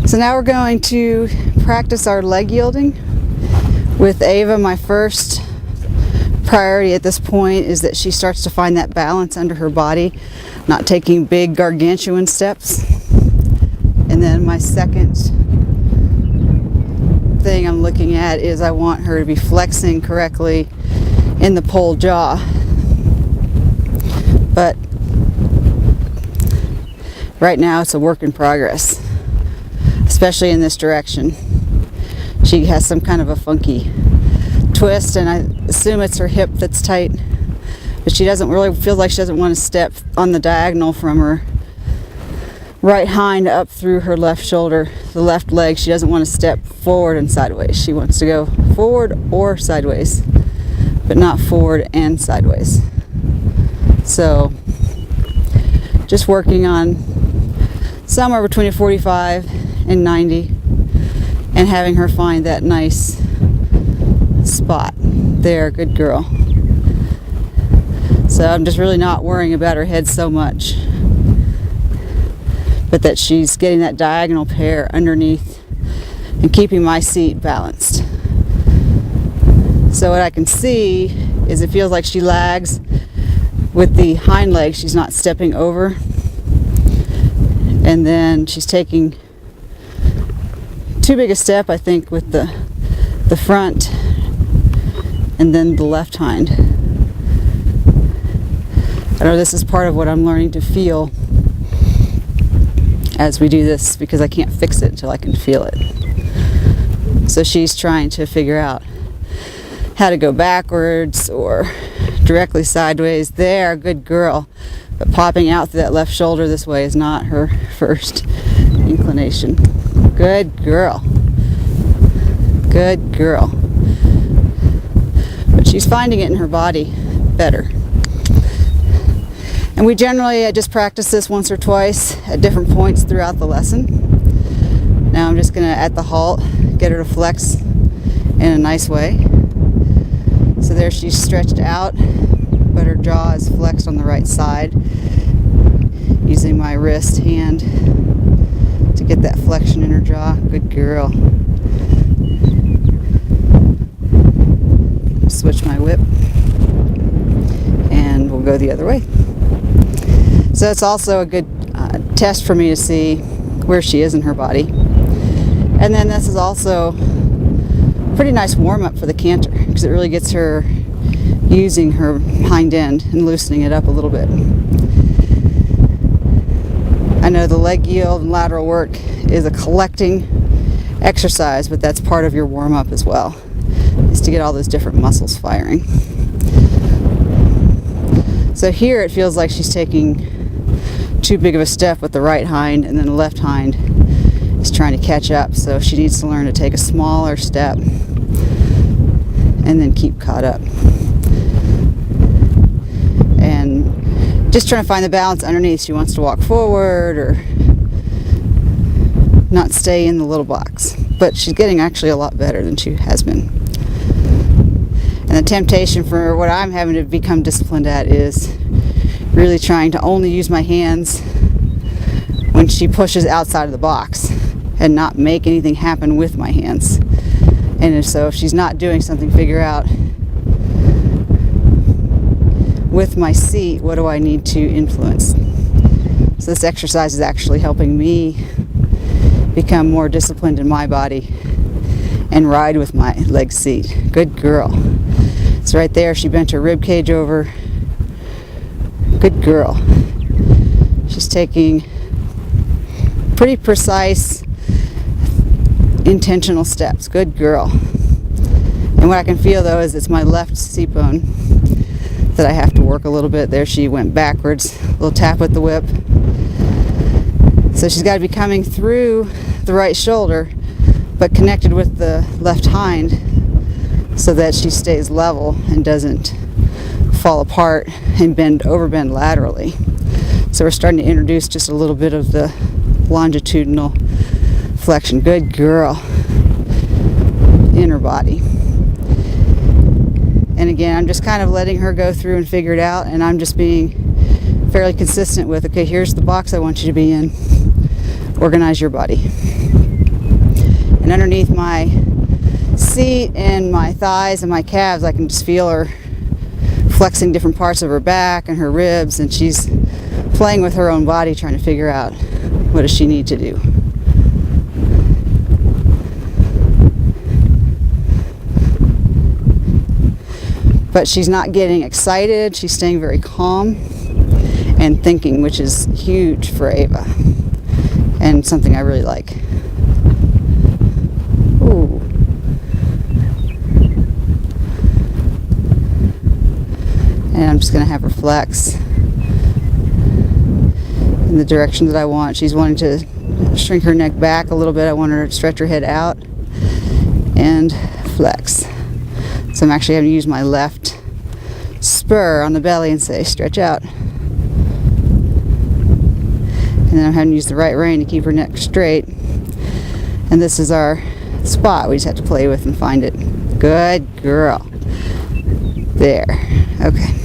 So now we're going to practice our leg yielding with Ava. My first priority at this point is that she starts to find that balance under her body, not taking big gargantuan steps. And then my second thing I'm looking at is I want her to be flexing correctly in the pole jaw. But right now it's a work in progress, especially in this direction. She has some kind of a funky twist, and I assume it's her hip that's tight, but she doesn't really feel like she doesn't want to step on the diagonal from her right hind up through her left shoulder, the left leg. She doesn't want to step forward and sideways. She wants to go forward or sideways, but not forward and sideways. So just working on somewhere between a 45 and 90 and having her find that nice spot there. Good girl. So I'm just really not worrying about her head so much, but that she's getting that diagonal pair underneath and keeping my seat balanced. So what I can see is it feels like she lags with the hind leg. She's not stepping over, and then she's taking too big a step, I think, with the front and then the left hind. I know this is part of what I'm learning to feel as we do this, because I can't fix it until I can feel it. So she's trying to figure out how to go backwards or directly sideways. There, good girl. But popping out through that left shoulder this way is not her first inclination. Good girl. Good girl. But she's finding it in her body better. And we generally just practice this once or twice at different points throughout the lesson. Now I'm just going to, at the halt, get her to flex in a nice way. So there, she's stretched out, but her jaw is flexed on the right side, using my wrist hand to get that flexion in her jaw. Good girl. Switch my whip, and we'll go the other way. So it's also a good test for me to see where she is in her body. And then this is also a pretty nice warm-up for the canter, because it really gets her using her hind end and loosening it up a little bit. I know the leg yield and lateral work is a collecting exercise, but that's part of your warm-up as well, is to get all those different muscles firing. So here it feels like she's taking too big of a step with the right hind, and then the left hind is trying to catch up. So she needs to learn to take a smaller step and then keep caught up. And just trying to find the balance underneath. She wants to walk forward or not stay in the little box. But she's getting actually a lot better than she has been. And the temptation for what I'm having to become disciplined at is really trying to only use my hands when she pushes outside of the box and not make anything happen with my hands. And so if she's not doing something, figure out with my seat, what do I need to influence? So this exercise is actually helping me become more disciplined in my body and ride with my leg seat. Good girl. So right there, she bent her rib cage over. Good girl. She's taking pretty precise, intentional steps. Good girl. And what I can feel, though, is it's my left seat bone that I have to work a little bit. There, she went backwards. A little tap with the whip. So she's got to be coming through the right shoulder, but connected with the left hind, so that she stays level and doesn't fall apart and overbend laterally. So we're starting to introduce just a little bit of the longitudinal flexion. Good girl. In her body. And again, I'm just kind of letting her go through and figure it out, and I'm just being fairly consistent with, okay, here's the box I want you to be in. Organize your body. And underneath my seat and my thighs and my calves, I can just feel her flexing different parts of her back and her ribs, and she's playing with her own body, trying to figure out what does she need to do. But she's not getting excited. She's staying very calm and thinking, which is huge for Ava and something I really like. Ooh. And I'm just going to have her flex in the direction that I want. She's wanting to shrink her neck back a little bit. I want her to stretch her head out and flex. So I'm actually having to use my left spur on the belly and say, stretch out. And then I'm having to use the right rein to keep her neck straight. And this is our spot. We just have to play with and find it. Good girl. There. Okay.